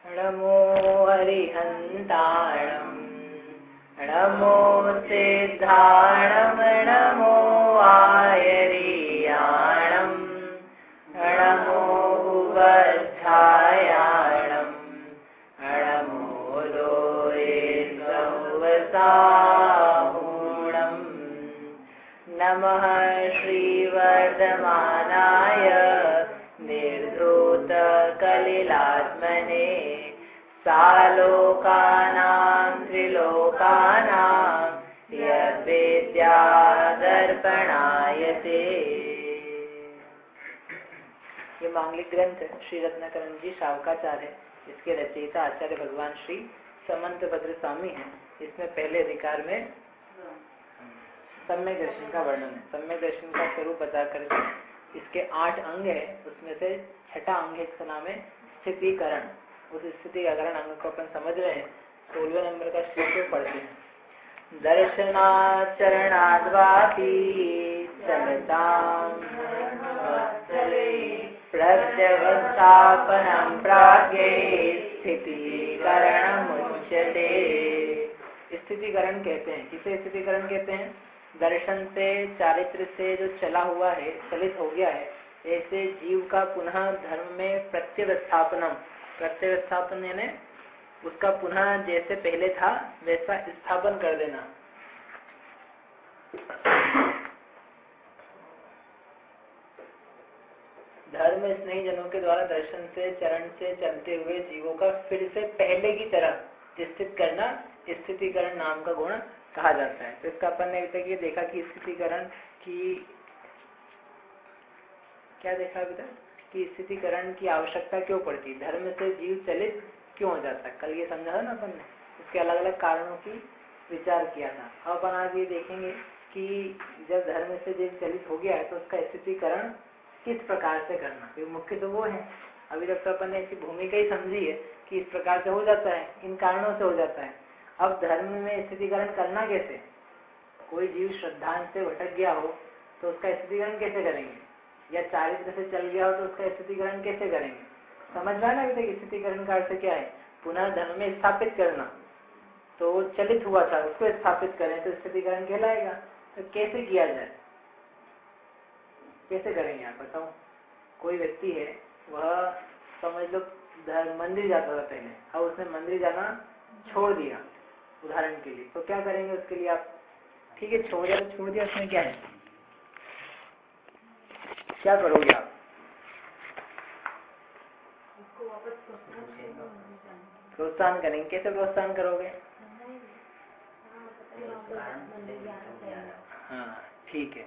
नमो हरिहन्ताणं नमो सिद्धाणं नमो आयरीयाणं नमो भुवच्छायाणं नमो लोहितवसाहूणं नमः श्रीवर्धमानाय निर्धूतकलिलात्मने सालोकानां त्रिलोकानां यद्विद्यादर्पणायते। ये मांगलिक ग्रंथ श्री रत्नाकरण जी शावकाचार्य, इसके रचयिता आचार्य भगवान श्री समंत भद्र स्वामी हैं। इसमें पहले अधिकार में सम्यक दर्शन का वर्णन है। सम्यक दर्शन का स्वरूप बता करके इसके 8 अंग है, उसमें से छठा अंग है, इसका नाम है स्थितिकरण। उस स्थितिकरण अंग को अपन समझ रहे हैं। 16वें नंबर का श्लोक पढ़ते हैं। दर्शनाचरणाद्वापि चलतां प्रत्यवस्थापनं प्राज्ञे स्थितिकरणमुच्यते। स्थितिकरण कहते हैं। किसे स्थितिकरण कहते हैं? दर्शन से, चारित्र से जो चला हुआ है, चलित हो गया है, ऐसे जीव का पुनः धर्म में प्रत्यवस्थापनम। प्रत्यवस्थापन यानी उसका पुनः जैसे पहले था वैसा स्थापन कर देना। धर्म स्नेही जनों के द्वारा दर्शन से, चरण से चलते हुए जीवों का फिर से पहले की तरह स्थित करना स्थितिकरण नाम का गुण कहा जाता है। तो इसका अपन ने अभी तक ये देखा कि स्थितिकरण की क्या देखा अभी तक कि स्थितिकरण की आवश्यकता क्यों पड़ती, धर्म से जीव चलित क्यों हो जाता है। कल ये समझा ना अपन ने, इसके अलग अलग कारणों की विचार किया था। अब अपन आज ये देखेंगे कि जब धर्म से जीव चलित हो गया है तो उसका स्थितिकरण किस प्रकार से करना। ये मुख्य तो वो है। अभी तक तो अपन ने इसकी भूमिका ही समझी है कि इस प्रकार से हो जाता है, इन कारणों से हो जाता है। अब धर्म में स्थितिकरण करना कैसे? कोई जीव श्रद्धांश से भटक गया हो तो उसका स्थितिकरण कैसे करेंगे, या चारित्र से चल गया हो तो उसका स्थितिकरण कैसे करेंगे। समझ रहा है ना अभी तक स्थितिकरण का अर्थ क्या है? पुनः धर्म में स्थापित करना। तो चलित हुआ था उसको स्थापित करें तो स्थितिकरण कहलाएगा। तो कैसे किया जाए, कैसे करेंगे आप बताओ। कोई व्यक्ति है, वह समझ लो मंदिर जाता था पहले, अब उसने मंदिर जाना छोड़ दिया उदाहरण के लिए, तो क्या करेंगे उसके लिए आप? ठीक है, छोड़ दिया उसमें क्या है, क्या करोगे आप? प्रोत्साहन करेंगे। कैसे प्रोत्साहन करोगे? हाँ ठीक है,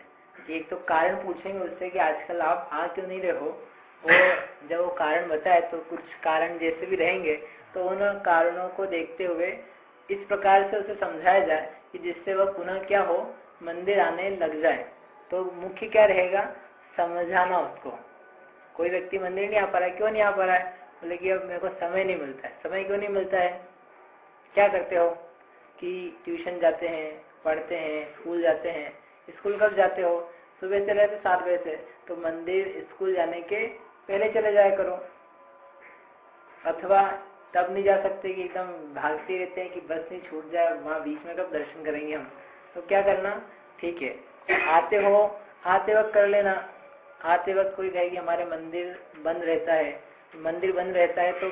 एक तो कारण पूछेंगे उससे कि आजकल आप आ क्यों नहीं रहे हो। वो जब वो कारण बताए तो कुछ कारण जैसे भी रहेंगे तो उन कारणों को देखते हुए इस प्रकार से उसे समझाया जाए कि जिससे वह पुनः क्या हो, मंदिर आने लग जाए। तो मुख्य क्या रहेगा? समझाना उसको। कोई व्यक्ति मंदिर नहीं आ पा रहा है, क्यों नहीं आ पा रहा है? बोले कि अब मेरे को समय नहीं मिलता है। समय क्यों नहीं मिलता है? क्या करते हो कि ट्यूशन जाते हैं, पढ़ते हैं, स्कूल जाते हैं। स्कूल कब जाते हो? सुबह से रहते 7 बजे से, तो मंदिर स्कूल जाने के पहले चले जाया करो। अथवा तब नहीं जा सकते कि एकदम भागते रहते हैं कि बस नहीं छूट जाए, वहां बीच में कब दर्शन करेंगे हम। तो क्या करना? ठीक है, आते हो, आते वक्त कर लेना। आते वक्त कोई कहेगी हमारे मंदिर बंद रहता है, मंदिर बंद रहता है तो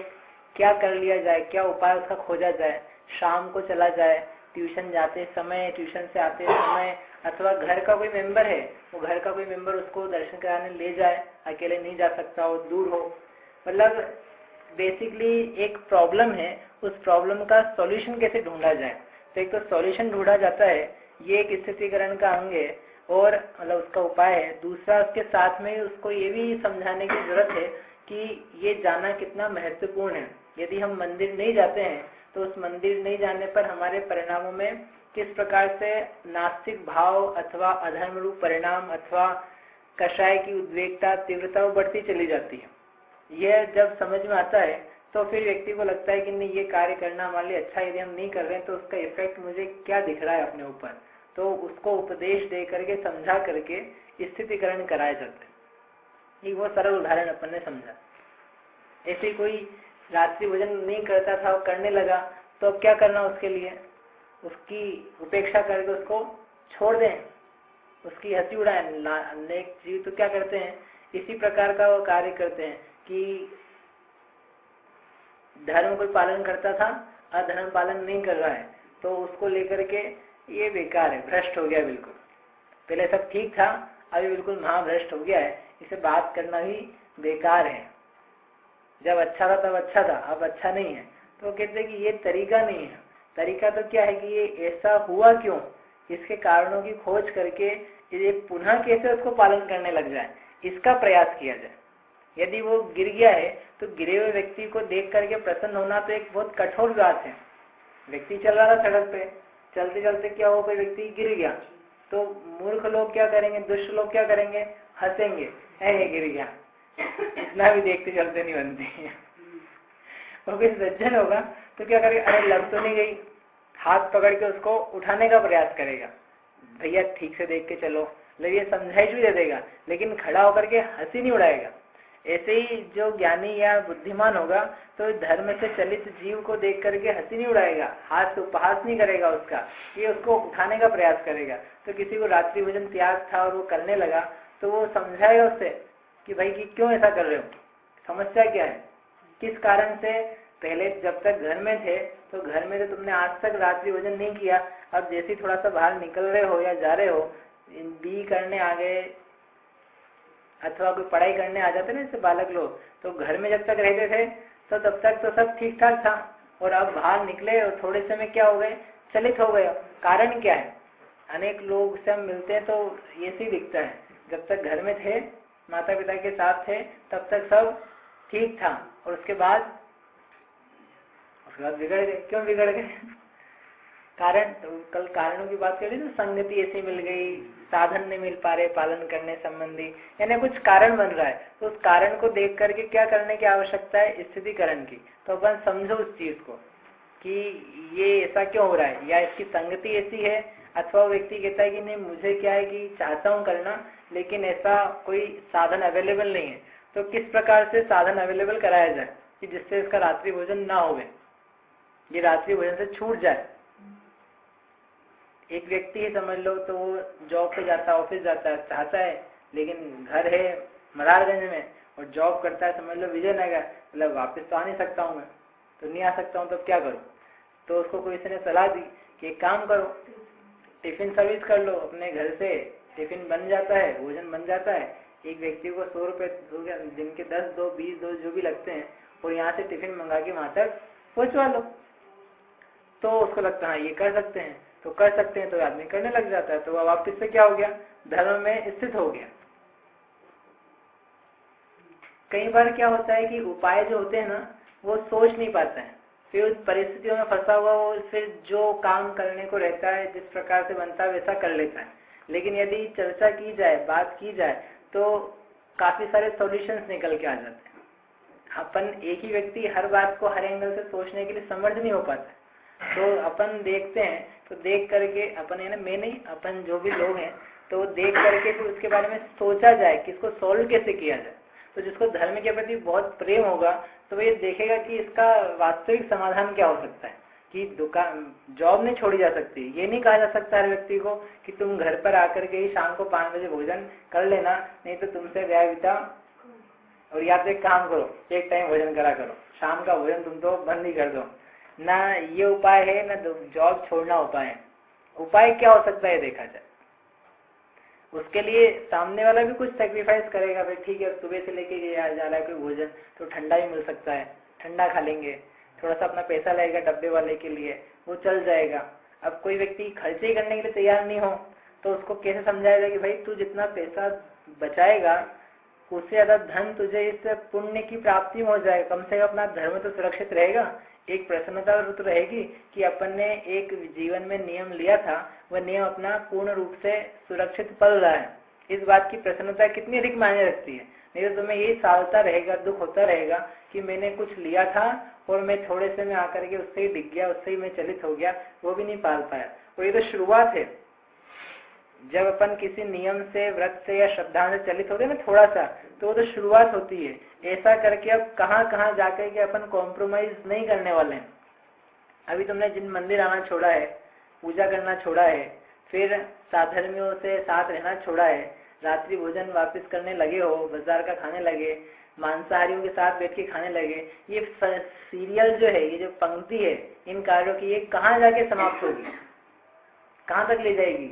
क्या कर लिया जाए, क्या उपाय उसका खोजा जाए। शाम को चला जाए, ट्यूशन जाते समय, ट्यूशन से आते समय, अथवा घर का कोई मेंबर है, वो घर का कोई मेंबर उसको दर्शन कराने ले जाए, अकेले नहीं जा सकता हो, दूर हो। मतलब बेसिकली एक प्रॉब्लम है, उस प्रॉब्लम का सॉल्यूशन कैसे ढूंढा जाए। तो एक तो सॉल्यूशन ढूंढा जाता है, ये एक स्थितिकरण का अंग है और मतलब उसका उपाय है। दूसरा उसके साथ में उसको ये भी समझाने की जरूरत है कि ये जाना कितना महत्वपूर्ण है। यदि हम मंदिर नहीं जाते हैं तो उस मंदिर नहीं जाने पर हमारे परिणामों में किस प्रकार से नास्तिक भाव अथवा अधर्म रूप परिणाम अथवा कषाय की उद्वेगता, तीव्रता बढ़ती चली जाती है। यह जब समझ में आता है तो फिर व्यक्ति को लगता है कि नहीं, ये कार्य करना हमारे लिए अच्छा, यदि हम नहीं कर रहे हैं तो उसका इफेक्ट मुझे क्या दिख रहा है अपने ऊपर। तो उसको उपदेश दे करके, समझा करके स्थितिकरण कराया जाता है। ये वो सरल उदाहरण अपन ने समझा। ऐसे कोई रात्रि भोजन नहीं करता था, वो करने लगा, तो अब क्या करना उसके लिए? उसकी उपेक्षा करके उसको छोड़ दें, उसकी हंसी उड़ाएं। अनेक जीव तो क्या करते हैं, इसी प्रकार का वो कार्य करते हैं कि धर्म कोई पालन करता था, अधर्म पालन नहीं कर रहा है, तो उसको लेकर के ये बेकार है, भ्रष्ट हो गया बिल्कुल। पहले सब ठीक था, अभी बिल्कुल महाभ्रष्ट हो गया है, इसे बात करना ही बेकार है। जब अच्छा था तब अच्छा था, अब अच्छा नहीं है। तो कहते हैं कि ये तरीका नहीं है। तरीका तो क्या है कि ये ऐसा हुआ क्यों, इसके कारणों की खोज करके ये पुनः कैसे उसको पालन करने लग जाए, इसका प्रयास किया जाए। यदि वो गिर गया है तो गिरे हुए व्यक्ति को देख करके प्रसन्न होना तो एक बहुत कठोर बात है। व्यक्ति चल रहा था सड़क पे, चलते चलते क्या हो, कोई व्यक्ति गिर गया, तो मूर्ख लोग क्या करेंगे, दुष्ट लोग क्या करेंगे, हंसेंगे, है गिर गया, इतना भी देखते चलते नहीं बनते। और कोई सज्जन होगा तो क्या करेगा, अरे लग तो नहीं गई, हाथ पकड़ के उसको उठाने का प्रयास करेगा, भैया ठीक से देख के चलो, ये समझाइश भी दे देगा, लेकिन खड़ा होकर के हंसी नहीं उड़ाएगा। ऐसे ही जो ज्ञानी या बुद्धिमान होगा तो धर्म से चलित जीव को देख करके हंसी नहीं उड़ाएगा, हाथ उपहास नहीं करेगा उसका, ये उसको उठाने का प्रयास करेगा। तो किसी को रात्रि भोजन त्याग था और वो करने लगा, तो वो समझाएगा उससे कि भाई कि क्यों ऐसा कर रहे हो, समस्या क्या है, किस कारण से पहले जब तक घर में थे तो घर में तो तुमने आज तक रात्रि भोजन नहीं किया, अब जैसे थोड़ा सा बाहर निकल रहे हो या जा रहे हो, बी करने आ गए अथवा कोई पढ़ाई करने आ जाते ना जैसे बालक लोग, तो घर में जब तक रहते थे तो तब तक तो सब ठीक ठाक था, और अब बाहर निकले और थोड़े समय क्या हो गए, चलित हो गए। कारण क्या है, अनेक लोग से हम मिलते हैं तो ये सी दिखता है, जब तक घर में थे माता पिता के साथ थे तब तक सब ठीक था, और उसके बाद बिगड़ गए। क्यों बिगड़ गए? कारण, तो कल कारणों की बात करें तो संगति ऐसी मिल गई, साधन नहीं मिल पा रहे पालन करने संबंधी, यानी कुछ कारण बन रहा है, तो उस कारण को देख करके क्या करने की आवश्यकता है, स्थितिकरण की। तो अपन समझो उस चीज को कि ये ऐसा क्यों हो रहा है, या इसकी संगति ऐसी है, अथवा व्यक्ति कहता है कि नहीं मुझे क्या है कि चाहता हूं करना लेकिन ऐसा कोई साधन अवेलेबल नहीं है। तो किस प्रकार से साधन अवेलेबल कराया जाए कि जिससे इसका रात्रि भोजन ना हो, ये रात्रि भोजन से छूट जाए। एक व्यक्ति ही समझ लो, तो वो जॉब पे जाता है, ऑफिस जाता है, चाहता है, लेकिन घर है मरारगंज में और जॉब करता है समझ लो विजयनगर, मतलब वापस तो आ नहीं सकता हूँ मैं, तो नहीं आ सकता हूँ, तो क्या करूँ? तो उसको कोई ने सलाह दी कि एक काम करो, टिफिन सर्विस कर लो, अपने घर से टिफिन बन जाता है, भोजन बन जाता है, एक व्यक्ति को 100 रुपए दिन के 10 दो 20 दो जो भी लगते हैं, और यहाँ से टिफिन मंगा के वहां तक पहुंचवा लो। तो उसको लगता है ये कर सकते हैं, तो कर सकते हैं, तो आदमी करने लग जाता है, तो वह वापिस से क्या हो गया, धर्म में स्थित हो गया। कई बार क्या होता है कि उपाय जो होते हैं ना वो सोच नहीं पाता है, फिर उस परिस्थितियों में फंसा हुआ वो फिर जो काम करने को रहता है जिस प्रकार से बनता है वैसा कर लेता है। लेकिन यदि चर्चा की जाए, बात की जाए, तो काफी सारे सॉल्यूशंस निकल के आ जाते हैं। अपन एक ही व्यक्ति हर बात को हर एंगल से सोचने के लिए समर्थ नहीं हो पाता, तो अपन देखते हैं, तो देख करके अपन है ना, मैं नहीं, अपन जो भी लोग हैं, तो देख करके फिर उसके बारे में सोचा जाए कि इसको सॉल्व कैसे किया जाए। तो जिसको धर्म के प्रति बहुत प्रेम होगा तो वो ये देखेगा कि इसका वास्तविक समाधान क्या हो सकता है, कि दुकान जॉब नहीं छोड़ी जा सकती। ये नहीं कहा जा सकता हर व्यक्ति को कि तुम घर पर आकर के ही शाम को 5 बजे भोजन कर लेना, नहीं तो तुमसे व्यायविता, और या तो एक काम करो, एक टाइम भोजन करा करो, शाम का भोजन तुम तो बंद ही कर दो। ना ये उपाय है, ना जॉब छोड़ना उपाय है। उपाय क्या हो सकता है देखा जाए, उसके लिए सामने वाला भी कुछ सेक्रीफाइस करेगा। भाई ठीक है, सुबह से लेके जा रहा है कोई भोजन, तो ठंडा ही मिल सकता है, ठंडा खा लेंगे, थोड़ा सा अपना पैसा लगेगा डब्बे वाले के लिए, वो चल जाएगा। अब कोई व्यक्ति खर्चे ही करने के लिए तैयार नहीं हो, तो उसको कैसे समझाया जाए कि भाई तू जितना पैसा बचाएगा उससे ज्यादा धन तुझे इस पुण्य की प्राप्ति में हो जाएगा, कम से कम अपना धर्म तो सुरक्षित रहेगा। एक प्रसन्नता तो रहेगी कि अपन ने एक जीवन में नियम लिया था, वह नियम अपना पूर्ण रूप से सुरक्षित पल रहा है। इस बात की प्रसन्नता कितनी अधिक मायने रखती है। नहीं तो तुम्हें यही सालता रहेगा, दुख होता रहेगा कि मैंने कुछ लिया था और मैं थोड़े से में आकर के उससे ही डिग गया, उससे ही मैं चलित हो गया, वो भी नहीं पाल पाया। और ये तो शुरुआत है। जब अपन किसी नियम से, व्रत से या श्रद्धा से चलित होते हैं ना थोड़ा सा, तो वो तो शुरुआत होती है। ऐसा करके अब कहाँ कहाँ जाकर के अपन कॉम्प्रोमाइज नहीं करने वाले हैं। अभी तुमने जिन मंदिर आना छोड़ा है, पूजा करना छोड़ा है, फिर साधर्मियों से साथ रहना छोड़ा है, रात्रि भोजन वापस करने लगे हो, बाजार का खाने लगे, मांसाहारियों के साथ बैठ के खाने लगे, ये सीरियल जो है, ये जो पंक्ति है इन कार्यों की, ये कहाँ जाके समाप्त होगी, कहाँ तक ले जाएगी?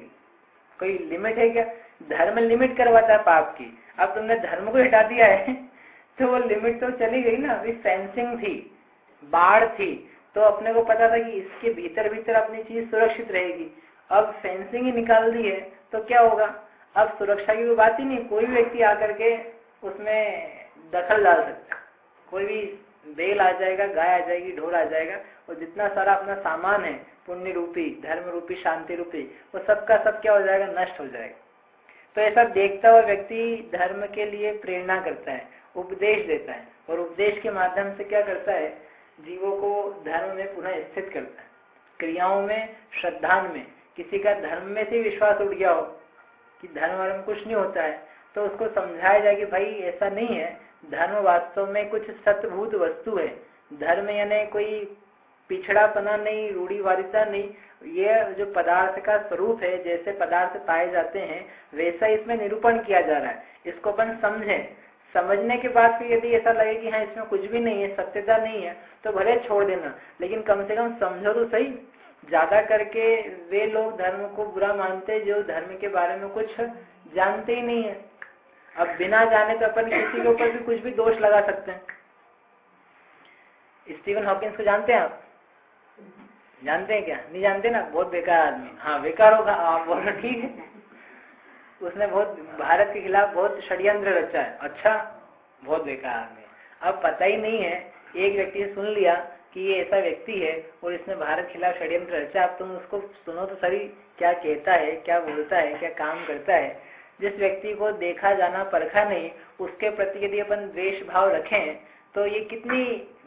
कोई लिमिट है क्या? धर्म लिमिट करवाता है पाप की। अब तुमने धर्म को हटा दिया है तो वो लिमिट तो चली गई ना। अभी फेंसिंग थी, बाढ़ थी, तो अपने को पता था कि इसके भीतर भीतर अपनी चीज सुरक्षित रहेगी। अब फेंसिंग ही निकाल दी है तो क्या होगा? अब सुरक्षा की कोई बात ही नहीं, कोई भी व्यक्ति आकर के उसमें दखल डाल सकता है। कोई भी बैल आ जाएगा, गाय आ जाएगी, ढोल आ जाएगा, और जितना सारा अपना सामान है पुण्य रूपी, धर्म रूपी, शांति रूपी, वो सबका सब क्या हो जाएगा? नष्ट हो जाएगा। तो ऐसा देखता हुआ व्यक्ति धर्म के लिए प्रेरणा करता है, उपदेश देता है, और उपदेश के माध्यम से क्या करता है? जीवों को धर्म में पुनः स्थित करता है। क्रियाओं में, श्रद्धा में, किसी का धर्म में से विश्वास उठ गया हो कि धर्म वर्म कुछ नहीं होता है, तो उसको समझाया जाए कि भाई ऐसा नहीं है, धर्म वास्तव में कुछ सतभूत वस्तु है। धर्म यानी कोई पिछड़ापना नहीं, रूढ़िवादिता नहीं, ये जो पदार्थ का स्वरूप है, जैसे पदार्थ पाए जाते हैं वैसा इसमें निरूपण किया जा रहा है। इसको अपन समझें, समझने के बाद फिर यदि ऐसा लगे कि हाँ इसमें कुछ भी नहीं है, सत्यता नहीं है, तो भले छोड़ देना, लेकिन कम से कम समझो तो सही। ज्यादा करके वे लोग धर्म को बुरा मानते जो धर्म के बारे में कुछ जानते ही नहीं है। अब बिना जाने तो अपन किसी के ऊपर भी कुछ भी दोष लगा सकते हैं। स्टीवन हॉकिंस को जानते हैं आप? जानते हैं क्या? नहीं जानते ना? बहुत बेकार आदमी। हाँ बेकार होगा, आप बोलो ठीक है। उसने बहुत भारत के खिलाफ बहुत षड्यंत्र रचा है। अच्छा, बहुत बेकार आदमी। अब पता ही नहीं है, एक व्यक्ति ने सुन लिया कि ये ऐसा व्यक्ति है और इसने भारत के खिलाफ षड्यंत्र रचा। अब तुम उसको सुनो तो सही, क्या कहता है, क्या बोलता है, क्या काम करता है। जिस व्यक्ति को देखा जाना परखा नहीं, उसके प्रति यदि अपन द्वेष भाव रखें तो ये कितनी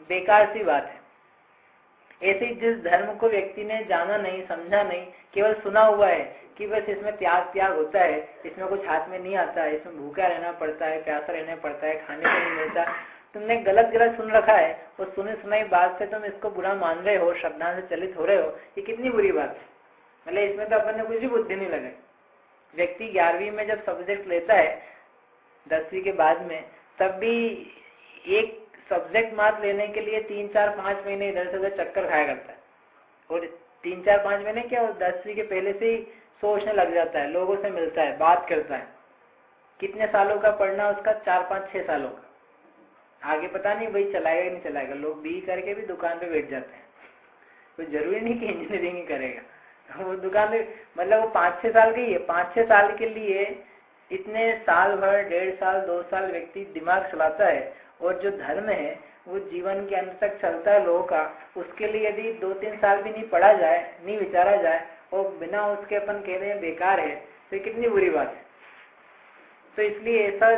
बेकार सी बात है। ऐसे जिस धर्म को व्यक्ति ने जाना नहीं, समझा नहीं, केवल सुना हुआ है कि बस इसमें त्याग होता है, इसमें कुछ हाथ में नहीं आता है, इसमें भूखा रहना पड़ता है, प्यासा रहना पड़ता है, खाने को नहीं मिलता, तुमने गलत सुन रखा है और सुने सुनाई बात से तुम इसको बुरा मान रहे हो, श्रद्धा से चलित हो रहे हो, ये कितनी बुरी बात है। मतलब इसमें तो अपन ने कुछ भी बुद्धि नहीं लगे। व्यक्ति 11वीं में जब सब्जेक्ट लेता है 10वीं के बाद में, तब भी एक सब्जेक्ट मात्र लेने के लिए 3-4-5 महीने इधर से उधर चक्कर खाया करता है। और 3-4-5 महीने क्या, 10वीं के पहले से ही सोचने लग जाता है, लोगों से मिलता है, बात करता है। कितने सालों का पढ़ना उसका? 4-5-6 सालों का। आगे पता नहीं भाई चलाएगा नहीं चलाएगा। लोग बी करके भी दुकान पे बैठ जाते हैं। कोई जरूरी नहीं कि इंजीनियरिंग ही करेगा, वो दुकान पे, मतलब वो 5-6 साल का ही है। 5-6 साल के लिए इतने साल भर, 1.5 साल 2 साल व्यक्ति दिमाग चलाता है, और जो धर्म है वो जीवन के अंत तक चलता है लोगों का, उसके लिए यदि 2-3 साल भी नहीं पढ़ा जाए, नहीं विचारा जाए, और बिना उसके अपन कह रहे हैं बेकार है, तो कितनी बुरी बात है। तो इसलिए ऐसा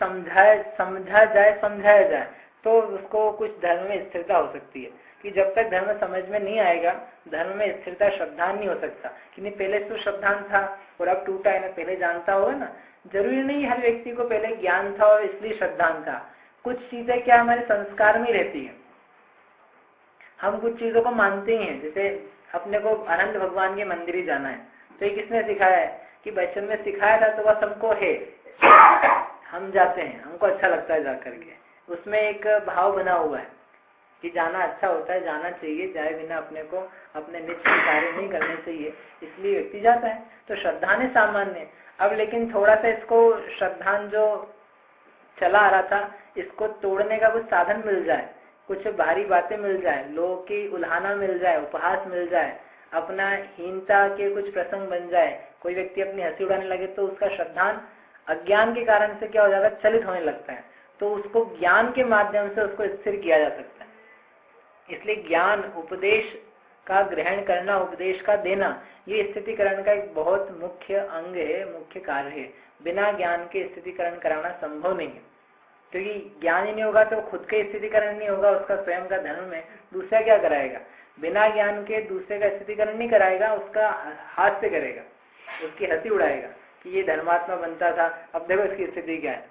समझाया जाए तो उसको कुछ धर्म में स्थिरता हो सकती है। कि जब तक धर्म समझ में नहीं आएगा, धर्म में स्थिरता, श्रद्धान नहीं हो सकता। कि नहीं पहले तो श्रद्धान था और अब टूटा है ना, पहले जानता होगा ना। जरूरी नहीं हर व्यक्ति को पहले ज्ञान था और इसलिए श्रद्धान था। कुछ चीजें क्या हमारे संस्कार में रहती है, हम कुछ चीजों को मानते ही हैं। जैसे अपने को अनंत भगवान के मंदिर ही जाना है, तो ये किसने सिखाया है? कि बचपन में सिखाया था तो बस हमको है, हम जाते हैं, हमको अच्छा लगता है जाकर के। उसमें एक भाव बना हुआ है कि जाना अच्छा होता है, जाना चाहिए, जाए बिना अपने को अपने नित्य कार्य नहीं करने चाहिए, इसलिए व्यक्ति जाता है। तो श्रद्धान सामान्य। अब लेकिन थोड़ा सा इसको श्रद्धान जो चला आ रहा था, इसको तोड़ने का कुछ साधन मिल जाए, कुछ भारी बातें मिल जाए, लोगों की उल्हाना मिल जाए, उपहास मिल जाए, अपना हीनता के कुछ प्रसंग बन जाए, कोई व्यक्ति अपनी हंसी उड़ाने लगे, तो उसका श्रद्धान अज्ञान के कारण से क्या हो जाएगा? चलित होने लगता है। तो उसको ज्ञान के माध्यम से उसको स्थिर किया जा सकता है। इसलिए ज्ञान, उपदेश का ग्रहण करना, उपदेश का देना, ये स्थितिकरण का एक बहुत मुख्य अंग है, मुख्य कार्य है। बिना ज्ञान के स्थितिकरण कराना संभव नहीं है, क्योंकि ज्ञान ही नहीं होगा तो खुद के स्थितिकरण नहीं होगा, उसका स्वयं का धर्म है, दूसरा क्या कराएगा? बिना ज्ञान के दूसरे का स्थितिकरण नहीं कराएगा, उसका हाथ से करेगा, उसकी हंसी उड़ाएगा कि ये धर्मात्मा बनता था, अब देखो इसकी स्थिति क्या है,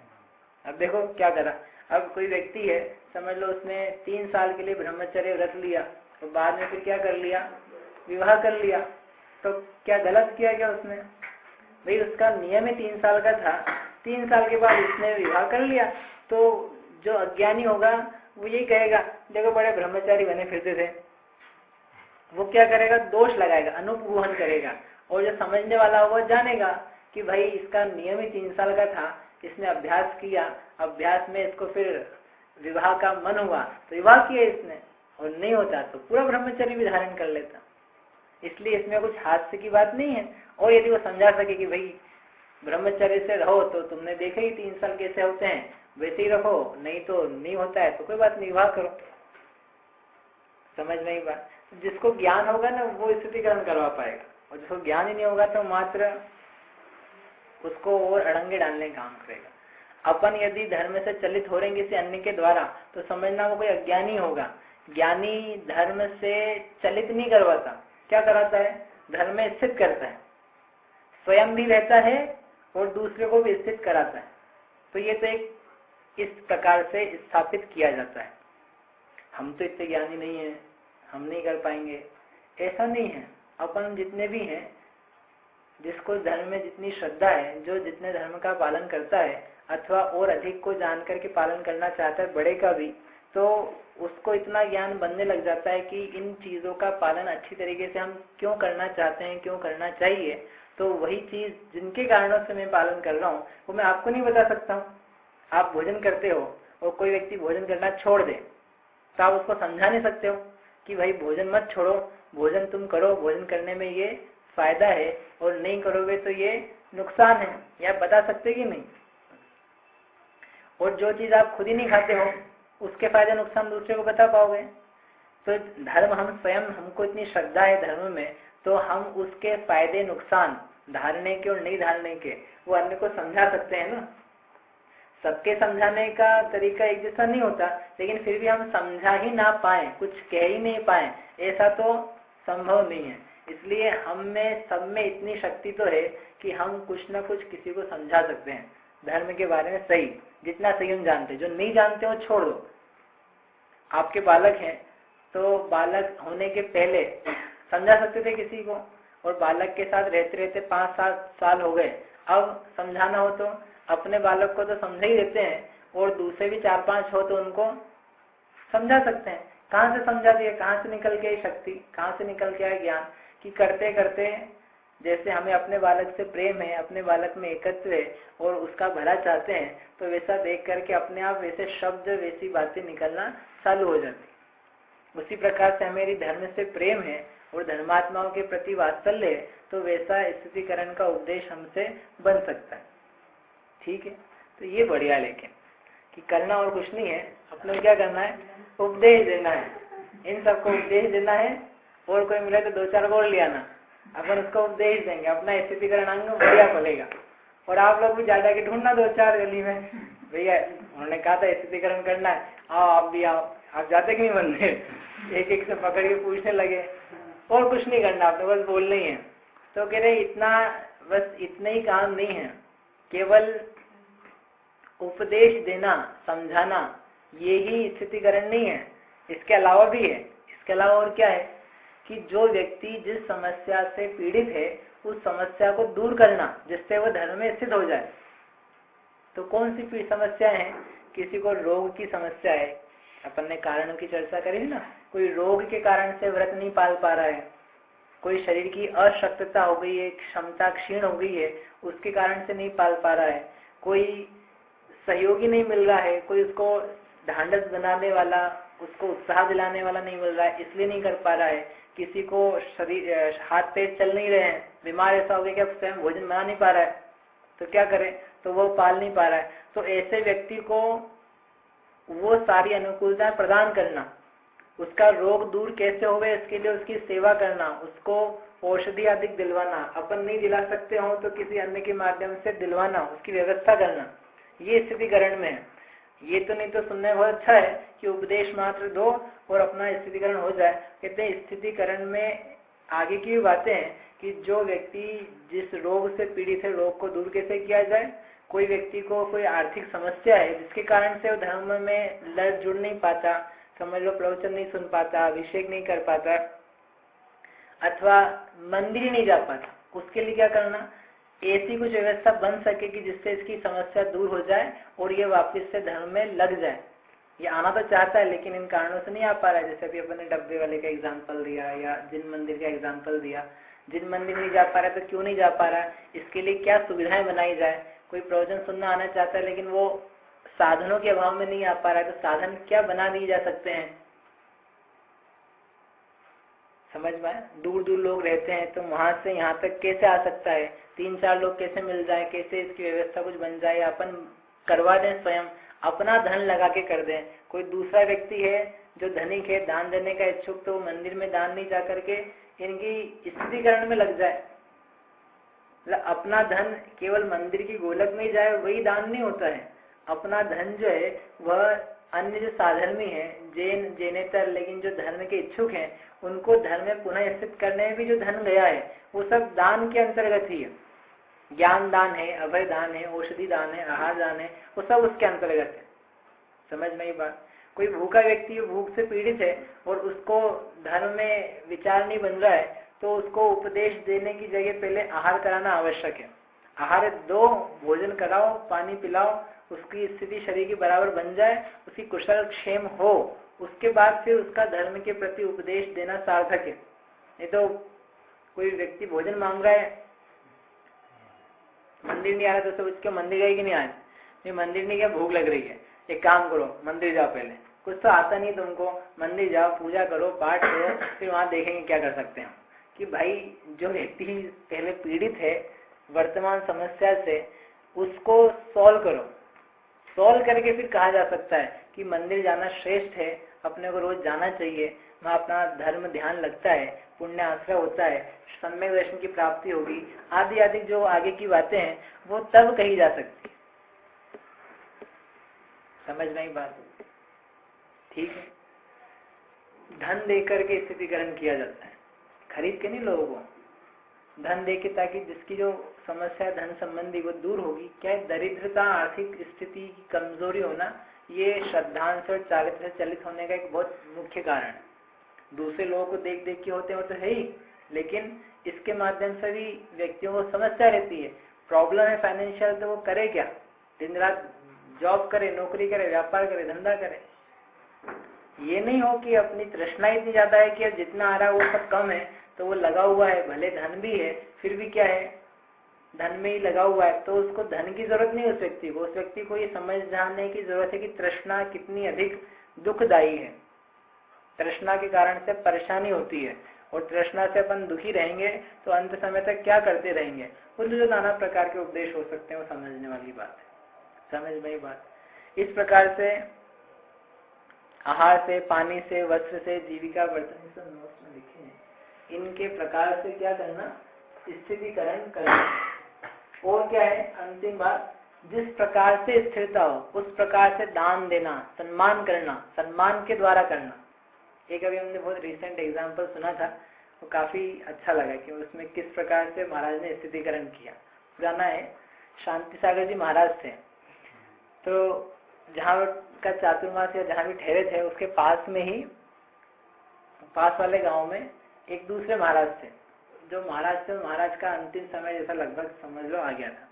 अब देखो क्या करा। अब कोई व्यक्ति है, समझ लो उसने 3 साल के लिए ब्रह्मचर्य व्रत लिया, तो बाद में फिर क्या कर लिया, विवाह कर लिया, तो क्या गलत किया क्या उसने? भाई उसका नियम ही 3 साल का था, 3 साल के बाद उसने विवाह कर लिया, तो जो अज्ञानी होगा वो यही कहेगा देखो बड़े ब्रह्मचारी बने फिरते थे। वो क्या करेगा, दोष लगाएगा, अनुपगोहन करेगा। और जो समझने वाला होगा जानेगा कि भाई इसका नियम ही 3 साल का था, इसने अभ्यास किया, अभ्यास में इसको फिर विवाह का मन हुआ तो विवाह किया इसने, और नहीं होता तो पूरा ब्रह्मचर्य भी धारण कर लेता। इसलिए इसमें कुछ हास्य की बात नहीं है। और यदि वो समझा सके कि भाई ब्रह्मचर्य से रहो तो तुमने देखे ही 3 साल कैसे होते हैं, वैसे ही रखो, नहीं तो नहीं होता है तो कोई बात नहीं, विवाह करो। समझ नहीं बात? जिसको ज्ञान होगा ना वो स्थितिकरण करवा पाएगा, और जिसको ज्ञान ही नहीं होगा तो मात्र उसको और अड़ंगे डालने का काम करेगा। अपन यदि धर्म से चलित हो रहे किसी अन्य के द्वारा तो समझना वो कोई अज्ञानी होगा। ज्ञानी धर्म से चलित नहीं करवाता, क्या कराता है, धर्म में स्थित करता है, स्वयं भी रहता है और दूसरे को भी स्थित कराता है। तो ये तो एक इस प्रकार से स्थापित किया जाता है। हम तो इतने ज्ञानी नहीं है, हम नहीं कर पाएंगे, ऐसा नहीं है। अपन जितने भी हैं, जिसको धर्म में जितनी श्रद्धा है, जो जितने धर्म का पालन करता है अथवा और अधिक को जान करके पालन करना चाहता है, बड़े का भी, तो उसको इतना ज्ञान बनने लग जाता है कि इन चीजों का पालन अच्छी तरीके से हम क्यों करना चाहते हैं, क्यों करना चाहिए। तो वही चीज जिनके कारणों से मैं पालन कर रहा हूँ वो मैं आपको नहीं बता सकता हूँ। आप भोजन करते हो और कोई व्यक्ति भोजन करना छोड़ दे तो आप उसको समझा नहीं सकते हो कि भाई भोजन मत छोड़ो, भोजन तुम करो, भोजन करने में ये फायदा है, और नहीं करोगे तो ये नुकसान है, या बता सकते कि नहीं। और जो चीज आप खुद ही नहीं खाते हो उसके फायदे नुकसान दूसरे को बता पाओगे। तो धर्म हम स्वयं, हमको इतनी श्रद्धा है धर्म में, तो हम उसके फायदे नुकसान धारने के और नहीं धारने के वो अन्य को समझा सकते हैं ना। सबके समझाने का तरीका एक जैसा नहीं होता, लेकिन फिर भी हम समझा ही ना पाए, कुछ कह ही नहीं पाए, ऐसा तो संभव नहीं है। इसलिए हम में, सब में इतनी शक्ति तो है कि हम कुछ ना कुछ किसी को समझा सकते हैं धर्म के बारे में, सही जितना सही हम जानते। जो नहीं जानते हो छोड़ दो। आपके बालक हैं तो बालक होने के पहले समझा सकते थे किसी को, और बालक के साथ रहते रहते 5-7 साल हो गए, अब समझाना हो तो अपने बालक को तो समझा ही देते हैं, और दूसरे भी 4-5 हो तो उनको समझा सकते हैं। कहाँ से समझा दिया, कहाँ से निकल के शक्ति, कहाँ से निकल के आया ज्ञान, कि करते करते जैसे हमें अपने बालक से प्रेम है, अपने बालक में एकत्व है और उसका भला चाहते हैं, तो वैसा देख करके अपने आप वैसे शब्द, वैसी बातें निकलना चालू हो जाती। उसी प्रकार से हमें धर्म से प्रेम है और धर्मात्माओं के प्रति वात्सल्य है, तो वैसा स्थितिकरण का उपदेश हमसे बन सकता है। ठीक है, तो ये बढ़िया। लेकिन कि करना और कुछ नहीं है, अपने क्या करना है, उपदेश देना है। इन सबको उपदेश देना है, और कोई मिले तो 2-4 और ले आना, अपन उसको उपदेश देंगे, अपना स्थितिकरण अंग बढ़िया खोलेगा। और आप लोग भी ज्यादा के ढूंढना 2-4 गली में, भैया उन्होंने कहा था स्थितिकरण करना है, आओ आप भी आओ। आप जाते कि नहीं मंदिर, एक एक से पकड़ के पूछने लगे, और कुछ नहीं करना, आपने बस बोलना ही है। तो कह रहे इतना, बस इतना ही काम नहीं है, केवल उपदेश देना, समझाना, ये ही स्थितिकरण नहीं है, इसके अलावा भी है। इसके अलावा और क्या है कि जो व्यक्ति जिस समस्या से पीड़ित है उस समस्या को दूर करना, जिससे वो धर्म में स्थित हो जाए। तो कौन सी समस्याएं हैं, किसी को रोग की समस्या है, अपन ने कारणों की चर्चा करी ना, कोई रोग के कारण से व्रत नहीं पाल पा रहा है, कोई शरीर की अशक्तता हो गई है, क्षमता क्षीण हो गई है, उसके कारण से नहीं पाल पा रहा है, कोई सहयोगी नहीं मिल रहा है, कोई उसको ढांढस बनाने वाला, उसको उत्साह दिलाने वाला नहीं मिल रहा है, इसलिए नहीं कर पा रहा है, किसी को शरीर हाथ पैर चल नहीं रहे हैं, बीमार ऐसा हो गया कि अब स्वयं भोजन बना नहीं पा रहा है, तो क्या करे, तो वो पाल नहीं पा रहा है। तो ऐसे व्यक्ति को वो सारी अनुकूलता प्रदान करना, उसका रोग दूर कैसे होवे इसके लिए उसकी सेवा करना, उसको औषधि आदि दिलवाना, अपन नहीं दिला सकते हो तो किसी अन्य के माध्यम से दिलवाना, उसकी व्यवस्था करना, ये स्थितिकरण में है। ये तो नहीं तो सुनने में बहुत अच्छा है कि उपदेश मात्र दो और अपना स्थितिकरण हो जाए। कहते हैं स्थितिकरण में आगे की भी बातें हैं कि जो व्यक्ति जिस रोग से पीड़ित है, रोग को दूर कैसे किया जाए, कोई व्यक्ति को कोई आर्थिक समस्या है जिसके कारण से वो धर्म में लड़ जुड़ नहीं पाता, समझ लो प्रवचन नहीं सुन पाता, अभिषेक नहीं कर पाता, अथवा मंदिर ही नहीं जा पाता, उसके लिए क्या करना, ऐसी कुछ व्यवस्था बन सके कि जिससे इसकी समस्या दूर हो जाए और ये वापस से धर्म में लग जाए। ये आना तो चाहता है लेकिन इन कारणों से नहीं आ पा रहा है, जैसे अभी अपन ने डब्बे वाले का एग्जाम्पल दिया या जिन मंदिर का एग्जाम्पल दिया। जिन मंदिर नहीं जा पा रहा है तो क्यों नहीं जा पा रहा है, इसके लिए क्या सुविधाएं बनाई जाए। कोई प्रवचन सुनना आना चाहता है लेकिन वो साधनों के अभाव में नहीं आ पा रहा है, तो साधन क्या बना दिए जा सकते हैं। समझ में, दूर दूर लोग रहते हैं तो वहां से यहाँ तक कैसे आ सकता है, 3-4 लोग कैसे मिल जाए, कैसे इसकी व्यवस्था कुछ बन जाए, अपन करवा दें, स्वयं अपना धन लगा के कर दें। कोई दूसरा व्यक्ति है जो धनिक है, दान देने का इच्छुक, तो मंदिर में दान नहीं जा करके इनकी स्थितिकरण में लग जाए। अपना धन केवल मंदिर की गोलक में जाए वही दान नहीं होता है। अपना धन जो है वह अन्य जो साधर्मी है, जैन जैनेतर, लेकिन जो धर्म के इच्छुक हैं उनको धर्म में पुनः स्थित करने में भी जो धन गया है वो सब दान के अंतर्गत ही है। ज्ञान दान है, अभय दान है, औषधि दान है, आहार दान है, वो सब उसके अंतर्गत है। समझ में ही बात। कोई भूखा व्यक्ति भूख से पीड़ित है और उसको धर्म में विचार नहीं बन रहा है तो उसको उपदेश देने की जगह पहले आहार कराना आवश्यक है। आहार दो, भोजन कराओ, पानी पिलाओ, उसकी स्थिति शरीर की बराबर बन जाए, उसकी कुशल क्षेम हो, उसके बाद फिर उसका धर्म के प्रति उपदेश देना सार्थक है। नहीं तो कोई व्यक्ति भोजन मांग रहा है, मंदिर नहीं आ रहा तो उसके मंदिर गए कि नहीं आए, नहीं मंदिर नहीं गया, भूख लग रही है, एक काम करो मंदिर जाओ, पहले कुछ तो आता नहीं तुमको, मंदिर जाओ, पूजा करो, पाठ करो, फिर वहां देखेंगे क्या कर सकते हैं। कि भाई जो व्यक्ति पहले पीड़ित है वर्तमान समस्या से, उसको सॉल्व करो, सॉल्व करके फिर कहा जा सकता है कि मंदिर जाना श्रेष्ठ है, अपने को रोज जाना चाहिए, वहां अपना धर्म ध्यान लगता है, पुण्य आश्रय होता है, सम्यक दर्शन की प्राप्ति होगी, आदि आदि जो आगे की बातें हैं वो तब कही जा सकती है। समझ में बात, ठीक है। धन देकर के स्थितिकरण किया जाता है, खरीद के नहीं लोगों को धन दे के, ताकि जिसकी जो समस्या धन संबंधी वो दूर होगी। क्या है, दरिद्रता, आर्थिक स्थिति की कमजोरी होना, ये श्रद्धांश और चारित्र से चलित होने का एक बहुत मुख्य कारण है। दूसरे लोगों को देख देख के होते हैं वो तो है ही, लेकिन इसके माध्यम से भी व्यक्तियों को समस्या रहती है, प्रॉब्लम है फाइनेंशियल, तो वो करे क्या, दिन रात जॉब करे, नौकरी करे, व्यापार करे, धंधा करे। ये नहीं हो कि अपनी तृष्णा इतनी ज्यादा है कि जितना आ रहा है वो सब कम है, तो वो लगा हुआ है, भले धन भी है फिर भी क्या है, धन में ही लगा हुआ है, तो उसको धन की जरूरत नहीं उस व्यक्ति को। उस व्यक्ति को ये समझ जानने की जरूरत है कि तृष्णा कितनी अधिक दुखदायी है। तृष्णा के कारण से परेशानी होती है, और तृष्णा से अपन दुखी रहेंगे तो अंत समय तक क्या करते रहेंगे। उन जो नाना प्रकार के उपदेश हो सकते हैं वो समझने वाली बात है। समझ में ही बात। इस प्रकार से आहार से, पानी से, वस्त्र से, जीविका, बर्तन, सब नोट्स में लिखे हैं, इनके प्रकार से क्या करना, स्थितिकरण करना। और क्या है अंतिम बात, जिस प्रकार से स्थिरता हो उस प्रकार से दान देना, सम्मान करना, सम्मान के द्वारा करना। एक अभी हमने बहुत रिसेंट एग्जाम्पल सुना था, वो काफी अच्छा लगा कि उसमें किस प्रकार से महाराज ने स्थितिकरण किया। पुराना है, शांति सागर जी महाराज थे, तो जहाँ का चातुर्मास या जहाँ भी ठहरे थे उसके पास में ही, पास वाले गांव में एक दूसरे महाराज थे। जो महाराज थे, महाराज का अंतिम समय जैसा लगभग समझ लो आ गया था,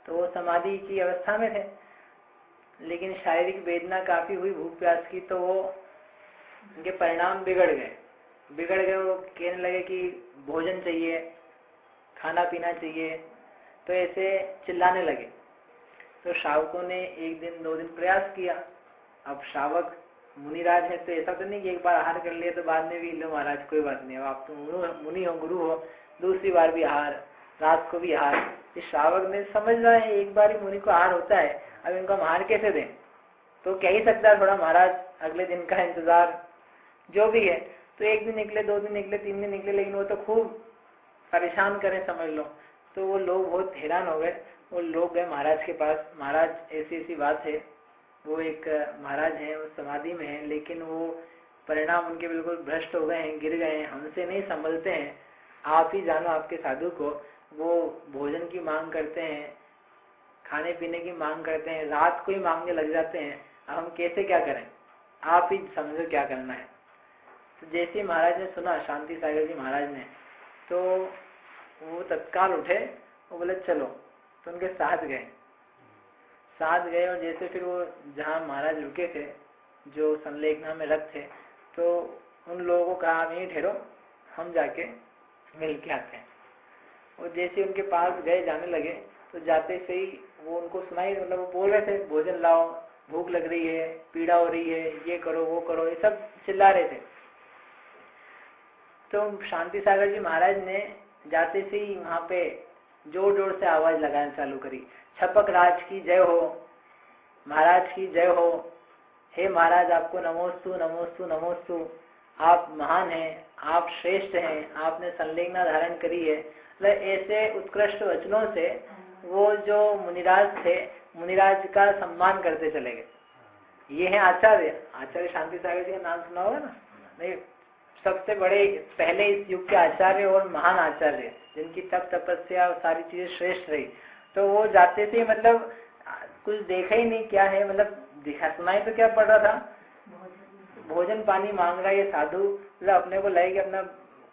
तो वो समाधि की अवस्था में थे, लेकिन शारीरिक वेदना काफी हुई, भूख प्यास की, तो वो उनके परिणाम बिगड़ गए। वो कहने लगे कि भोजन चाहिए, खाना पीना चाहिए, तो ऐसे चिल्लाने लगे। तो शावकों ने 1 दिन 2 दिन प्रयास किया। अब शावक मुनिराज है तो ऐसा तो नहीं कि एक बार आहार कर लिया तो बाद में भी लो महाराज कोई बात नहीं, आप तो मुनि हो, गुरु हो, दूसरी बार भी आहार, रात को भी आहार। इस शावक ने समझ रहा है एक बार ही मुनि को आहार होता है, अब इनको हम आहार कैसे दें। तो कह ही सकता है थोड़ा महाराज अगले दिन का इंतजार, जो भी है। तो 1 दिन निकले, 2 दिन निकले, 3 दिन निकले, लेकिन वो तो खूब परेशान करें समझ लो। तो वो लोग बहुत हैरान हो गए। वो लोग गए महाराज के पास, महाराज ऐसी ऐसी बात है, वो एक महाराज है, वो समाधि में है, लेकिन वो परिणाम उनके बिल्कुल भ्रष्ट हो गए हैं, गिर गए हैं, हमसे नहीं संभलते हैं, आप ही जानो आपके साधु को। वो भोजन की मांग करते हैं, खाने पीने की मांग करते हैं, रात को ही मांगने लग जाते हैं। अब हम कैसे क्या करें, आप ही समझो क्या करना है। तो जैसे महाराज ने सुना, शांति सागर जी महाराज ने, तो वो तत्काल उठे, वो बोले चलो, तो उनके साथ गए और जैसे फिर वो जहाँ महाराज रुके थे, जो संलेखना में रख थे, तो उन लोगों को कहा आप यहीं ठहरो, हम जाके मिल के आते हैं। और जैसे उनके पास गए, जाने लगे, तो जाते से ही वो उनको सुनाई, मतलब वो बोल रहे थे भोजन लाओ, भूख लग रही है, पीड़ा हो रही है, ये करो वो करो, ये सब चिल्ला रहे थे। तो शांति सागर जी महाराज ने जाते से ही वहां पे जोर जोर से आवाज लगाना चालू करी, छपक राज की जय हो, महाराज की जय हो, हे महाराज आपको नमोस्तु नमोस्तु नमोस्तु, आप महान हैं, आप श्रेष्ठ हैं, आपने संलेखना धारण करी है। ऐसे उत्कृष्ट वचनों से वो जो मुनिराज थे, मुनिराज का सम्मान करते चले गए। ये है आचार्य शांति सागर जी का नाम सुना होगा ना? नहीं, सबसे बड़े पहले इस युग के आचार्य और महान आचार्य, जिनकी तप तपस्या सारी चीजें श्रेष्ठ रही। तो वो जाते थे, मतलब कुछ देखा ही नहीं क्या है, मतलब दिखा सुनाई तो क्या पड़ रहा था, भोजन पानी मांग रहा है ये साधु। मतलब अपने को लगे कि अपना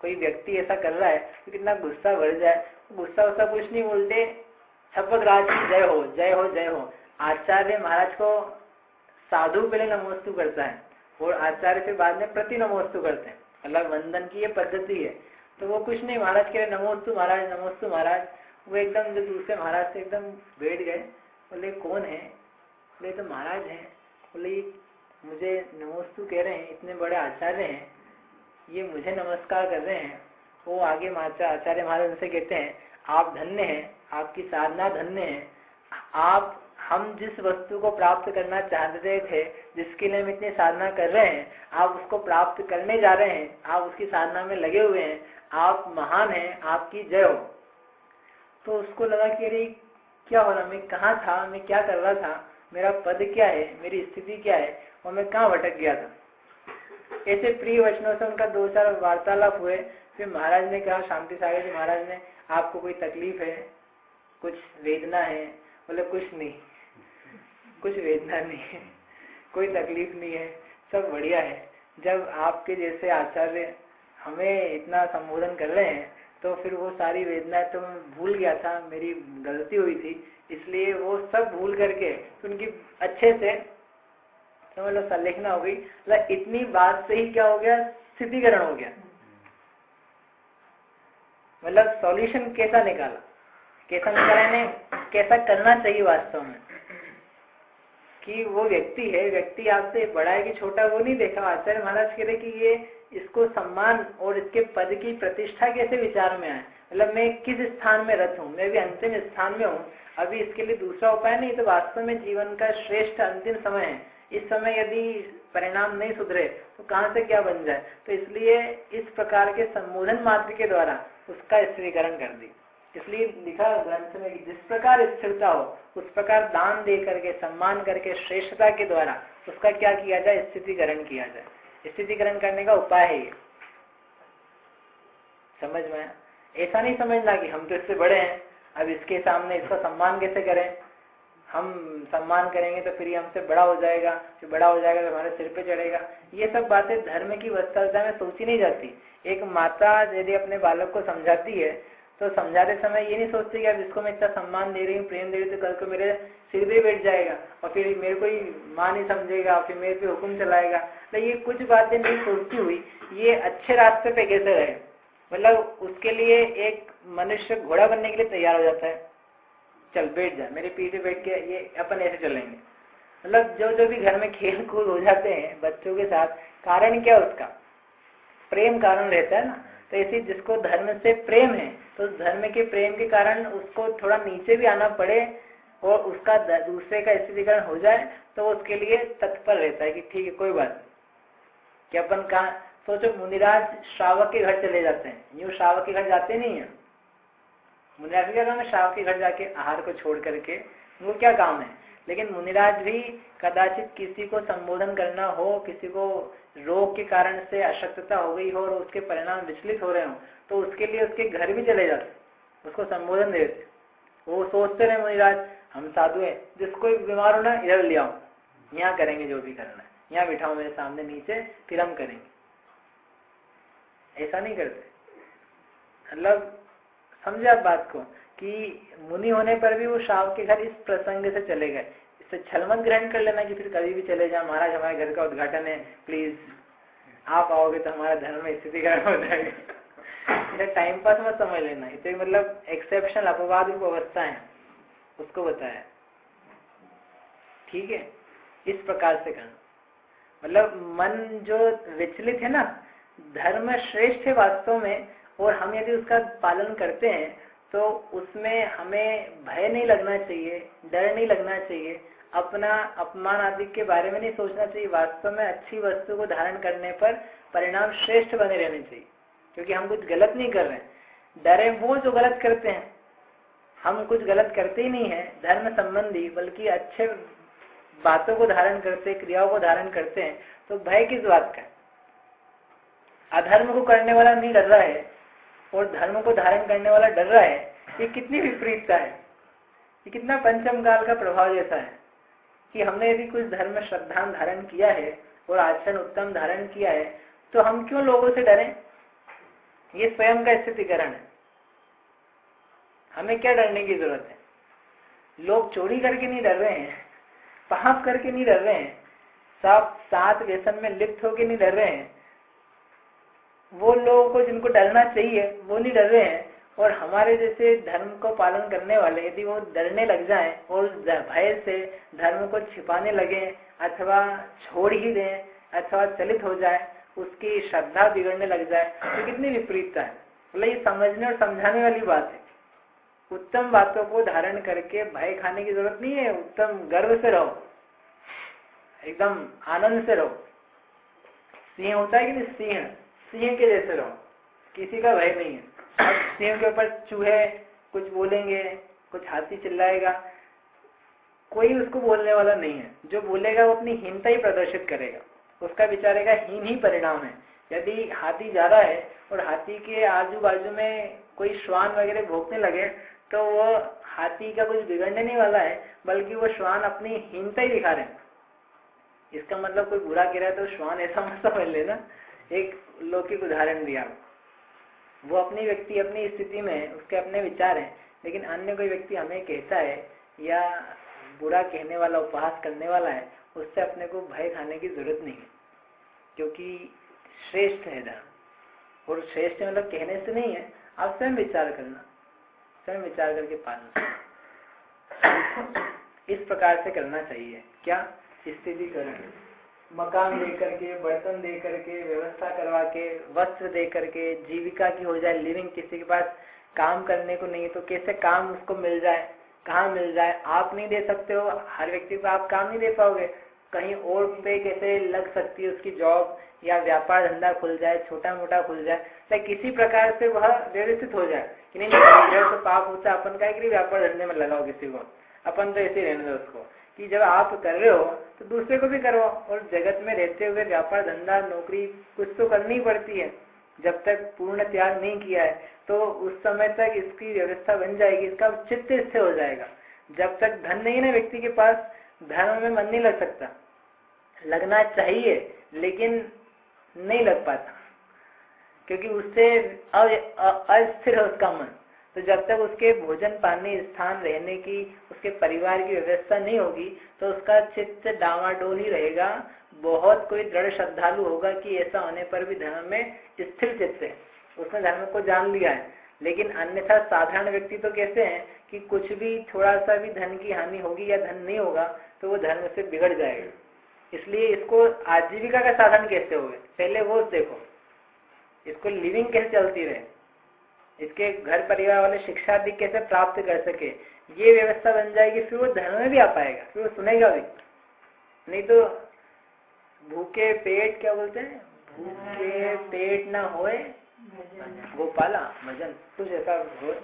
कोई व्यक्ति ऐसा कर रहा है तो कितना गुस्सा बढ़ जाए, गुस्सा वस्सा कुछ नहीं, उल्टे छपक राज की जय हो जय हो जय हो। आचार्य महाराज को साधु पहले नमोस्तु करता है और आचार्य फिर बाद में प्रति नमोस्तु करते हैं, मतलब वंदन की ये पद्धति है। तो वो कुछ नहीं, महाराज कह रहे नमोस्तु महाराज नमोस्तु महाराज। वो एकदम जो दूसरे महाराज से एकदम बैठ गए, बोले कौन है? बोले तो महाराज हैं। बोले मुझे नमोस्तु कह रहे हैं, इतने बड़े आचार्य हैं, ये मुझे नमस्कार कर रहे हैं। वो आगे आचार्य महाराज से कहते हैं आप धन्य हैं, आपकी साधना धन्य है, आप हम जिस वस्तु को प्राप्त करना चाहते थे, जिसके लिए हम इतनी साधना कर रहे हैं, आप उसको प्राप्त करने जा रहे हैं, आप उसकी साधना में लगे हुए हैं, आप महान हैं, आपकी जय हो। तो उसको लगा कि अरे क्या हो रहा, मैं कहाँ था, मैं क्या कर रहा था, मेरा पद क्या है, मेरी स्थिति क्या है, और मैं कहाँ भटक गया था। ऐसे प्रिय वचनों से उनका 2-4 वार्तालाप हुए। फिर महाराज ने कहा, शांति सागर जी महाराज ने, आपको कोई तकलीफ है, कुछ वेदना है? बोले कुछ नहीं, कुछ वेदना नहीं है, कोई तकलीफ नहीं है, सब बढ़िया है। जब आपके जैसे आचार्य हमें इतना संबोधन कर रहे हैं तो फिर वो सारी वेदनाएं तो मैं भूल गया था, मेरी गलती हुई थी, इसलिए वो सब भूल करके तो उनकी अच्छे से तो मतलब संलेखना हो गई। मतलब इतनी बात से ही क्या हो गया, सिद्धिकरण हो गया। मतलब सॉल्यूशन कैसा निकाला, कैसा करना चाहिए वास्तव में, कि वो व्यक्ति है, व्यक्ति आपसे बड़ा है कि छोटा वो नहीं देखा। आचार्य महाराज कह रहे कि ये इसको सम्मान और इसके पद की प्रतिष्ठा कैसे विचार में आए, मतलब मैं किस स्थान में रत हूँ, मैं भी अंतिम स्थान में हूँ, अभी इसके लिए दूसरा उपाय नहीं, तो वास्तव में जीवन का श्रेष्ठ अंतिम समय है। इस समय यदि परिणाम नहीं सुधरे तो कहाँ से क्या बन जाए। तो इसलिए इस प्रकार के संबोधन मात्र के द्वारा उसका स्थिरीकरण कर दी। इसलिए लिखा ग्रंथ में कि जिस प्रकार स्थिरता हो उस प्रकार दान दे करके, सम्मान करके, श्रेष्ठता के द्वारा उसका क्या किया जाए, स्थितिकरण किया जाए। स्थितिकरण करने का उपाय है ये, समझ में? ऐसा नहीं समझना कि हम तो इससे बड़े हैं, अब इसके सामने इसका सम्मान कैसे करें, हम सम्मान करेंगे तो फिर ये हमसे बड़ा हो जाएगा, फिर बड़ा हो जाएगा तो हमारे सिर पे चढ़ेगा। ये सब बातें धर्म की वास्तविकता में सोची नहीं जाती। एक माता यदि अपने बालक को समझाती है तो समझाते समय ये नहीं सोचती कि अब जिसको मैं इतना सम्मान दे रही हूँ, प्रेम दे रही हूँ, तो कल को मेरे सिर पे बैठ जाएगा और फिर मेरे को ही माँ नहीं समझेगा, फिर मेरे पे हुक्म चलाएगा। तो ये कुछ बातें नहीं सोचती हुई ये अच्छे रास्ते पे कैसे रहे, मतलब उसके लिए एक मनुष्य घोड़ा बनने के लिए तैयार हो जाता है, चल बैठ जा मेरे पीछे बैठ के, ये अपन ऐसे चलेंगे। मतलब जो भी घर में खेल कूद हो जाते हैं बच्चों के साथ, कारण क्या उसका, प्रेम कारण रहता है ना। तो इसी जिसको धर्म से प्रेम है तो धर्म के प्रेम के कारण उसको थोड़ा नीचे भी आना पड़े और उसका दूसरे का स्थितिकरण हो जाए तो उसके लिए तत्पर रहता है कि ठीक है कोई बात नहीं। कि अपन कहा सोचो, मुनिराज श्रावक के घर चले जाते हैं, यूं श्रावक के घर जाते नहीं है। मुनिराज क्या काम है, श्रावक के घर जाके आहार को छोड़ करके वो क्या काम है। लेकिन मुनिराज भी कदाचित किसी को संबोधन करना हो, किसी को रोग के कारण से अशक्तता हो गई हो और उसके परिणाम विचलित हो रहे हो, तो उसके लिए उसके घर भी चले जाते, उसको संबोधन देते। वो सोचते रहे मुनिराज हम साधु हैं, जिसको बीमार होना इधर ले आओ, यहाँ करेंगे जो भी करना है, यहाँ बिठाओ मेरे सामने नीचे, फिर हम करेंगे। ऐसा नहीं करते। मतलब समझे आप बात को, कि मुनि होने पर भी वो श्रावक के घर इस प्रसंग से चले गए। इससे छल मत ग्रहण कर लेना कि फिर कभी भी चले जाए, महाराज हमारे घर का उद्घाटन है, प्लीज आप आओगे तो हमारा धर्म में स्थिति ग्रहण हो जाएगा। टाइम पास मत समझ लेना, इसे मतलब एक्सेप्शनल अपवाद रूप अवस्था है, उसको बताया। ठीक है, इस प्रकार से करना। मतलब मन जो विचलित है ना, धर्म श्रेष्ठ है वास्तव में, और हम यदि उसका पालन करते हैं तो उसमें हमें भय नहीं लगना चाहिए, डर नहीं लगना चाहिए, अपना अपमान आदि के बारे में नहीं सोचना चाहिए। वास्तव में अच्छी वस्तु को धारण करने पर परिणाम श्रेष्ठ बने रहने चाहिए, क्योंकि हम कुछ गलत नहीं कर रहे हैं। डरे वो जो गलत करते हैं, हम कुछ गलत करते ही नहीं है धर्म संबंधी, बल्कि अच्छे बातों को धारण करते, क्रियाओं को धारण करते हैं, तो भय किस बात का? अधर्म को करने वाला नहीं डर रहा है और धर्म को धारण करने वाला डर रहा है, ये कितनी विपरीतता है, ये कितना पंचम काल का प्रभाव जैसा है कि हमने यदि कुछ धर्म श्रद्धा धारण किया है और आचरण उत्तम धारण किया है, तो हम क्यों लोगों से डरें? ये स्वयं का स्थितिकरण है। हमें क्या डरने की जरूरत है? लोग चोरी करके नहीं डर रहे हैं, पाप करके नहीं डर रहे हैं, सब सात व्यसन में लिप्त होके नहीं डर रहे हैं। वो लोगों को जिनको डरना चाहिए वो नहीं डर रहे हैं, और हमारे जैसे धर्म को पालन करने वाले यदि वो डरने लग जाएं और भय से धर्म को छिपाने लगे, अथवा छोड़ ही दें, अथवा चलित हो जाए, उसकी श्रद्धा बिगड़ने लग जाए, तो कितनी विपरीतता है। मतलब ये समझने और समझाने वाली बात है। उत्तम बातों को धारण करके भय खाने की जरूरत नहीं है, उत्तम गर्व से रहो, एकदम आनंद से रहो। सिंह होता है कि नहीं, सिंह के जैसे रहो, किसी का भय नहीं है। अब सिंह के ऊपर चूहे कुछ बोलेंगे, कुछ हाथी चिल्लाएगा, कोई उसको बोलने वाला नहीं है। जो बोलेगा वो अपनी हीनता ही प्रदर्शित करेगा, उसका बेचारे का हीन ही परिणाम है। यदि हाथी जा रहा है और हाथी के आजू बाजू में कोई श्वान वगैरह भौंकने लगे, तो वो हाथी का कुछ बिगड़ने नहीं वाला है, बल्कि वो श्वान अपनी हीनता ही दिखा रहे हैं। इसका मतलब कोई बुरा कह रहा है तो श्वान ऐसा मत समझ लेना। एक लौकिक उदाहरण दिया, वो अपनी व्यक्ति अपनी स्थिति में, उसके अपने विचार हैं, लेकिन अन्य कोई व्यक्ति हमें कहता है या बुरा कहने वाला, उपहास करने वाला है, उससे अपने को भय खाने की जरूरत नहीं है, क्योंकि श्रेष्ठ है धर्म। और श्रेष्ठ मतलब कहने से नहीं है, आप स्वयं विचार करना, स्वयं विचार करके पालना। इस प्रकार से करना चाहिए। क्या? स्थिति करें, मकान दे करके, बर्तन दे करके, व्यवस्था करवा के, वस्त्र दे करके, जीविका की हो जाए, लिविंग। किसी के पास काम करने को नहीं है तो कैसे काम उसको मिल जाए, कहाँ मिल जाए? आप नहीं दे सकते हो, हर व्यक्ति को आप काम नहीं दे पाओगे, कहीं और पे कैसे लग सकती है उसकी जॉब, या व्यापार धंधा खुल जाए, छोटा मोटा खुल जाए, या किसी प्रकार से वह व्यवस्थित हो जाए कि नहीं तो पाप होता है, अपन का व्यापार धंधे में लगाओ किसी को, अपन तो ऐसे रहने दो उसको। कि जब आप कर रहे हो तो दूसरे को भी करवाओ, और जगत में रहते हुए व्यापार धंधा नौकरी कुछ तो करनी पड़ती है। जब तक पूर्ण त्याग नहीं किया है तो उस समय तक इसकी व्यवस्था बन जाएगी, इसका चित्त स्थिर हो जाएगा। जब तक धन नहीं है ना व्यक्ति के पास, धर्म में मन नहीं लग सकता। लगना चाहिए लेकिन नहीं लग पाता, क्योंकि उससे अस्थिर है उसका मन। तो जब तक उसके भोजन पानी स्थान रहने की, उसके परिवार की व्यवस्था नहीं होगी, तो उसका चित्त डावाडोल ही रहेगा। बहुत कोई दृढ़ श्रद्धालु होगा कि ऐसा होने पर भी धर्म में स्थिर चित्त है, उसने धर्म को जान लिया है। लेकिन अन्यथा साधारण व्यक्ति तो कैसे हैं कि कुछ भी, थोड़ा सा भी धन की हानि होगी या धन नहीं होगा तो वो धर्म से बिगड़ जाएगा। इसलिए इसको आजीविका का साधन कैसे होगा, पहले वो देखो, इसको लिविंग कैसे चलती रहे, इसके घर परिवार वाले शिक्षा आदि कैसे प्राप्त कर सके, ये व्यवस्था बन जाएगी, फिर वो धर्म में भी आ पाएगा, फिर वो सुनेगा भी। नहीं तो भूखे पेट, क्या बोलते हैं, भूखे पेट ना होए गोपाला भजन, कुछ ऐसा हो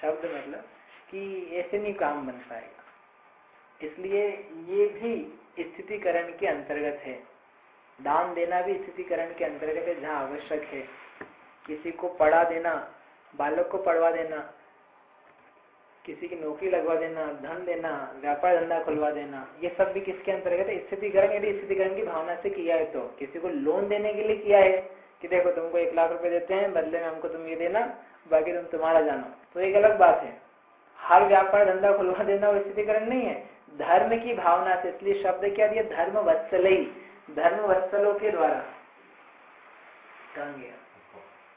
शब्द, मतलब कि ऐसे नहीं काम बन पाएगा। इसलिए ये भी स्थितिकरण के अंतर्गत है। दान देना भी स्थितिकरण के अंतर्गत है, जहाँ आवश्यक है। किसी को पढ़ा देना, बालक को पढ़वा देना, किसी की नौकरी लगवा देना, धन देना, व्यापार धंधा खुलवा देना, ये सब भी किसके अंतर्गत है? स्थितिकरण। यदि स्थितिकरण की भावना से किया है तो किसी को लोन देने के लिए किया है कि देखो तुमको 1 लाख रुपए देते हैं, बदले में हमको तुम ये देना, बाकी तुम तुम्हारा जानो, तो एक अलग बात है। हर व्यापार धंधा खुलवा देना वो स्थितिकरण नहीं है, धर्म की भावना से। इसलिए शब्द क्या दिया? धर्म वत्सलई, धर्म वत्सलों के द्वारा। कहाँ गया?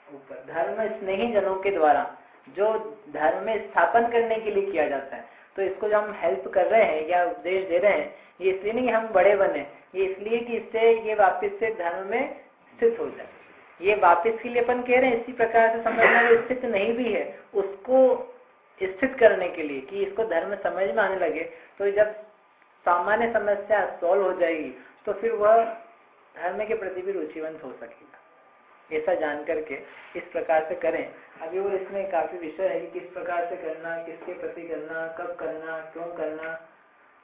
ऊपर। धर्म स्नेही जनों के द्वारा, जो धर्म में स्थापन करने के लिए किया जाता है। तो इसको जो हम हेल्प कर रहे हैं या उपदेश दे रहे हैं, ये इसलिए नहीं हम बड़े बने, ये इसलिए कि इससे ये वापस से धर्म में स्थित हो जाए। ये वापस के लिए अपन कह रहे हैं, इसी प्रकार से समझना जो स्थित नहीं भी है उसको स्थित करने के लिए, कि इसको धर्म समझ में आने लगे। तो जब सामान्य समस्या सॉल्व हो जाएगी तो फिर वह धर्म के प्रति भी रुचिवंत हो सकेगा। ऐसा जान करके इस प्रकार से करें। अभी वो इसमें काफी विषय है कि किस प्रकार से करना, किसके प्रति करना, कब करना, क्यों करना,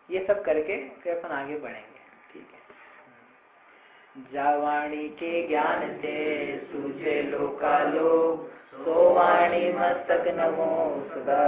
ये सब करके फिर अपन आगे बढ़ेंगे। ठीक है। जावाणी के ज्ञान से सूझे लोकालोक, सो वाणी मस्तक नमो सदा